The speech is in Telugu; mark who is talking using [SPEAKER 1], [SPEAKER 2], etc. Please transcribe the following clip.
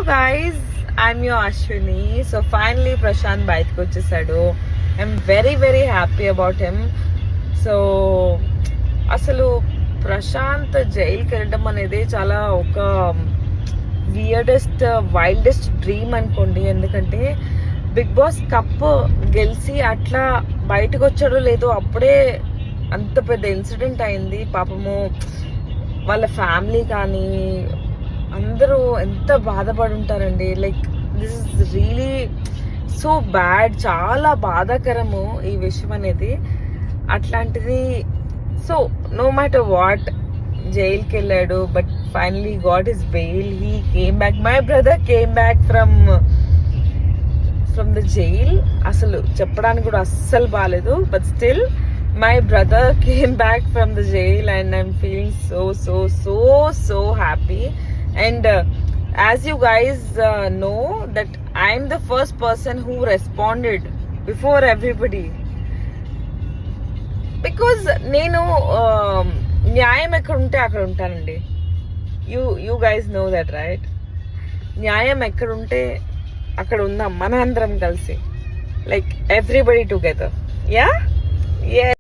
[SPEAKER 1] guys, I'm your Ashwini. So finally Prashant బయటకు వచ్చేసాడు. I'm very happy about him. So అసలు ప్రశాంత్ జైలుకి వెళ్ళడం అనేది చాలా ఒక వియర్డెస్ట్ వైల్డెస్ట్ డ్రీమ్ అనుకోండి. ఎందుకంటే బిగ్ బాస్ కప్ గెలిచి అట్లా బయటకు వచ్చాడో లేదో అప్పుడే అంత పెద్ద ఇన్సిడెంట్ అయింది. పాపము వాళ్ళ ఫ్యామిలీ కానీ అందరూ ఎంత బాధపడి ఉంటారండి. Like this is really so bad, చాలా బాధాకరము ఈ విషయం అనేది. అట్లాంటిది సో నో మ్యాటర్ వాట్ జైలుకి వెళ్ళాడు, but finally got his bail. He came back. My brother came back from the jail. అసలు చెప్పడానికి కూడా అస్సలు బాగాలేదు, but still my brother came back from the jail and I'm feeling so happy. And as you guys know that I'm the first person who responded before everybody, because నేను న్యాయం ఎక్కడ ఉంటే అక్కడ ఉంటానండి. you guys know that, right? న్యాయం ఎక్కడ ఉంటే అక్కడ ఉందాం మన అందరం కలిసి, like everybody together. Yeah.